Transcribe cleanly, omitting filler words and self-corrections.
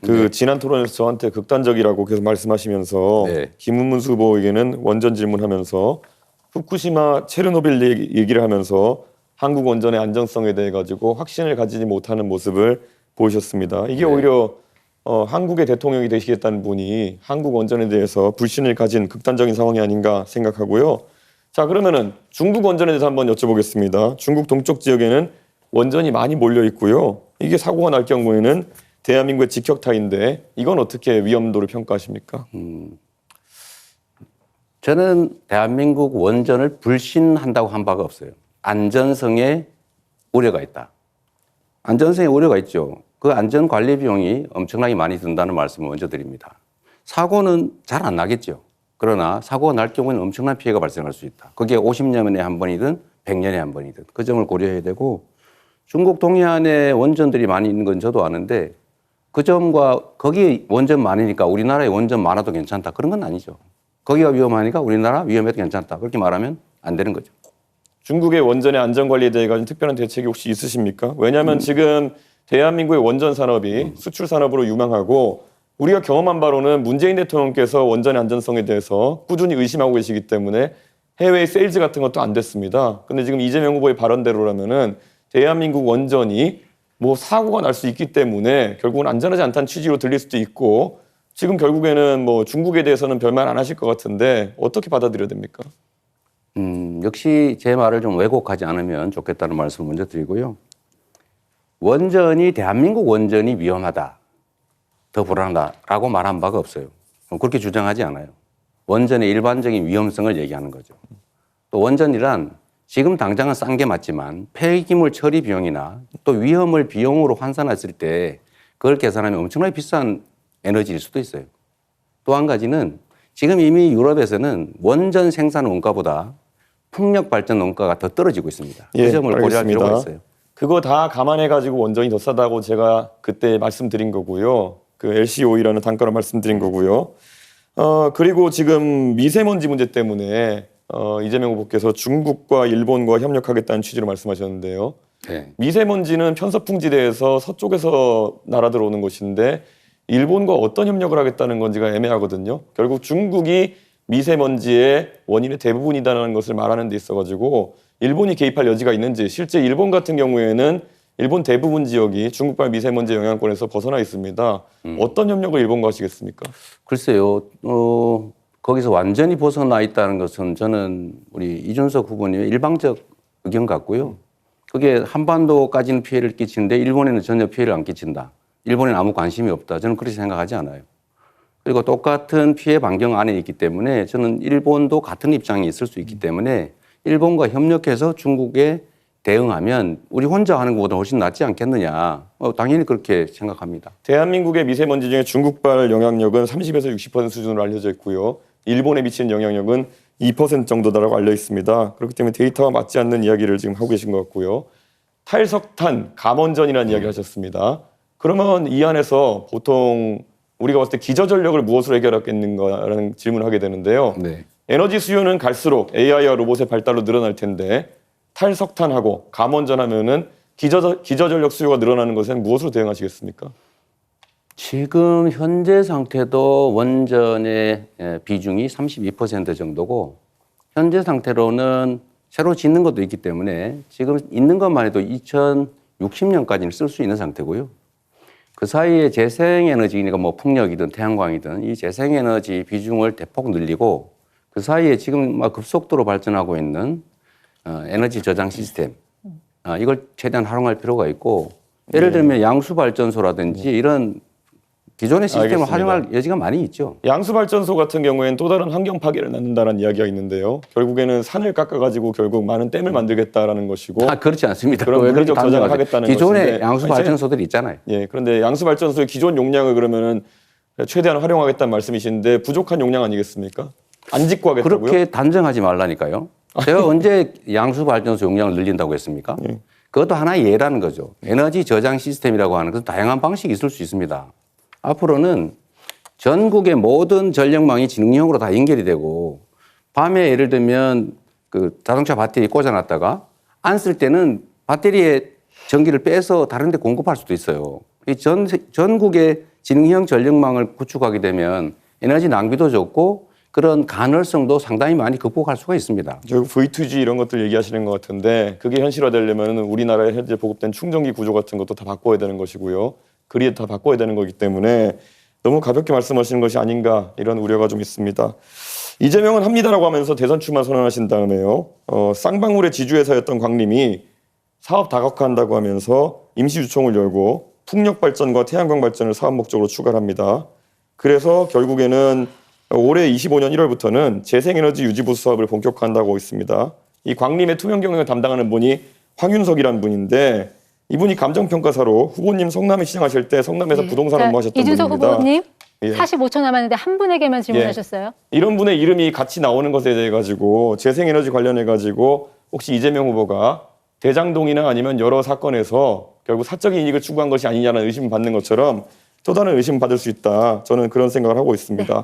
그 지난 토론에서 저한테 극단적이라고 계속 말씀하시면서 김문수 후보에게는 원전 질문하면서 후쿠시마 체르노빌 얘기를 하면서 한국 원전의 안정성에 대해 가지고 확신을 가지지 못하는 모습을 보이셨습니다. 이게 오히려 한국의 대통령이 되시겠다는 분이 한국 원전에 대해서 불신을 가진 극단적인 상황이 아닌가 생각하고요. 자, 그러면은 중국 원전에 대해서 한번 여쭤보겠습니다. 중국 동쪽 지역에는 원전이 많이 몰려 있고요. 이게 사고가 날 경우에는 대한민국의 직격탄인데 이건 어떻게 위험도를 평가하십니까? 저는 대한민국 원전을 불신한다고 한 바가 없어요. 안전성에 우려가 있다. 안전성에 우려가 있죠. 그 안전 관리 비용이 엄청나게 많이 든다는 말씀을 먼저 드립니다. 사고는 잘 안 나겠죠. 그러나 사고가 날 경우에는 엄청난 피해가 발생할 수 있다. 그게 50년에 한 번이든 100년에 한 번이든 그 점을 고려해야 되고 중국 동해안에 원전들이 많이 있는 건 저도 아는데 그 점과 거기 원전 많으니까 우리나라에 원전 많아도 괜찮다. 그런 건 아니죠. 거기가 위험하니까 우리나라 위험해도 괜찮다. 그렇게 말하면 안 되는 거죠. 중국의 원전의 안전관리에 대해 가지고 특별한 대책이 혹시 있으십니까? 왜냐하면 지금 대한민국의 원전 산업이 수출 산업으로 유망하고 우리가 경험한 바로는 문재인 대통령께서 원전의 안전성에 대해서 꾸준히 의심하고 계시기 때문에 해외 세일즈 같은 것도 안 됐습니다. 근데 지금 이재명 후보의 발언대로라면은 대한민국 원전이 뭐 사고가 날 수 있기 때문에 결국은 안전하지 않다는 취지로 들릴 수도 있고 지금 결국에는 뭐 중국에 대해서는 별말 안 하실 것 같은데 어떻게 받아들여야 됩니까? 역시 제 말을 좀 왜곡하지 않으면 좋겠다는 말씀을 먼저 드리고요. 대한민국 원전이 위험하다, 더 불안하다라고 말한 바가 없어요. 그렇게 주장하지 않아요. 원전의 일반적인 위험성을 얘기하는 거죠. 또 원전이란 지금 당장은 싼 게 맞지만 폐기물 처리 비용이나 또 위험을 비용으로 환산했을 때 그걸 계산하면 엄청나게 비싼 에너지일 수도 있어요. 또 한 가지는 지금 이미 유럽에서는 원전 생산 원가보다 풍력 발전 원가가 더 떨어지고 있습니다. 그 점을 고려할 필요가 있어요. 그거 다 감안해가지고 원전이 더 싸다고 제가 그때 말씀드린 거고요. 그 LCOE라는 단가로 말씀드린 거고요. 그리고 지금 미세먼지 문제 때문에 이재명 후보께서 중국과 일본과 협력하겠다는 취지로 말씀하셨는데요. 미세먼지는 편서풍지대에서 서쪽에서 날아들어오는 것인데 일본과 어떤 협력을 하겠다는 건지가 애매하거든요. 결국 중국이 미세먼지의 원인의 대부분이다라는 것을 말하는 데 있어가지고 일본이 개입할 여지가 있는지 실제 일본 같은 경우에는 일본 대부분 지역이 중국발 미세먼지 영향권에서 벗어나 있습니다. 어떤 협력을 일본과 하시겠습니까? 글쎄요. 거기서 완전히 벗어나 있다는 것은 저는 우리 이준석 후보님의 일방적 의견 같고요. 그게 한반도까지는 피해를 끼치는데 일본에는 전혀 피해를 안 끼친다. 일본에는 아무 관심이 없다. 저는 그렇게 생각하지 않아요. 그리고 똑같은 피해 반경 안에 있기 때문에 저는 일본도 같은 입장이 있을 수 있기 때문에 일본과 협력해서 중국에 대응하면 우리 혼자 하는 것보다 훨씬 낫지 않겠느냐. 당연히 그렇게 생각합니다. 대한민국의 미세먼지 중에 중국발 영향력은 30에서 60% 수준으로 알려져 있고요. 일본에 미치는 영향력은 2% 정도다라고 알려 있습니다. 그렇기 때문에 데이터와 맞지 않는 이야기를 지금 하고 계신 것 같고요. 탈석탄, 감원전이라는 이야기 하셨습니다. 그러면 이 안에서 보통 우리가 봤을 때 기저전력을 무엇으로 해결하겠는가라는 질문을 하게 되는데요. 에너지 수요는 갈수록 AI와 로봇의 발달로 늘어날 텐데 탈석탄하고 감원전 하면은 기저전력 수요가 늘어나는 것엔 무엇으로 대응하시겠습니까? 지금 현재 상태도 원전의 비중이 32% 정도고 현재 상태로는 새로 짓는 것도 있기 때문에 지금 있는 것만 해도 2060년까지는 쓸 수 있는 상태고요. 그 사이에 재생에너지니까 뭐 풍력이든 태양광이든 이 재생에너지 비중을 대폭 늘리고 그 사이에 지금 막 급속도로 발전하고 있는 에너지 저장 시스템 이걸 최대한 활용할 필요가 있고 예를 들면 양수발전소라든지 이런 기존의 시스템을 활용할 여지가 많이 있죠. 양수발전소 같은 경우에는 또 다른 환경 파괴를 낳는다는 이야기가 있는데요. 결국에는 산을 깎아가지고 결국 많은 댐을 만들겠다라는 것이고. 그렇지 않습니다. 그런 물리적 저장을 하겠다는 기존의 것인데. 양수발전소들이 있잖아요. 그런데 양수발전소의 기존 용량을 그러면은 최대한 활용하겠다는 말씀이신데 부족한 용량 아니겠습니까? 안 짓고 하겠다고요? 그렇게 단정하지 말라니까요. 제가 언제 양수발전소 용량을 늘린다고 했습니까? 그것도 하나의 예라는 거죠. 에너지 저장 시스템이라고 하는 것은 다양한 방식이 있을 수 있습니다. 앞으로는 전국의 모든 전력망이 지능형으로 다 연결이 되고 밤에 예를 들면 그 자동차 배터리 꽂아놨다가 안 쓸 때는 배터리에 전기를 빼서 다른 데 공급할 수도 있어요. 전국의 지능형 전력망을 구축하게 되면 에너지 낭비도 적고 그런 간헐성도 상당히 많이 극복할 수가 있습니다. 결국 V2G 이런 것들 얘기하시는 것 같은데 그게 현실화되려면 우리나라에 현재 보급된 충전기 구조 같은 것도 다 바꿔야 되는 것이고요. 그리드 다 바꿔야 되는 거기 때문에 너무 가볍게 말씀하시는 것이 아닌가 이런 우려가 좀 있습니다. 이재명은 합니다라고 하면서 대선 출마 선언하신 다음에요. 쌍방울의 지주회사였던 광림이 사업 다각화한다고 하면서 임시주총을 열고 풍력발전과 태양광 발전을 사업 목적으로 추가를 합니다. 그래서 결국에는 올해 25년 1월부터는 재생에너지 유지보수 사업을 본격화한다고 있습니다. 이 광림의 투명 경영을 담당하는 분이 황윤석이라는 분인데 이분이 감정평가사로 후보님 성남에 시장하실 때 성남에서 부동산 업무하셨던 이준석 분입니다. 후보님 예. 45초 남았는데 한 분에게만 질문하셨어요. 이런 분의 이름이 같이 나오는 것에 대해 가지고 재생에너지 관련해 가지고 혹시 이재명 후보가 대장동이나 아니면 여러 사건에서 결국 사적인 이익을 추구한 것이 아니냐는 의심을 받는 것처럼 또 다른 의심을 받을 수 있다. 저는 그런 생각을 하고 있습니다.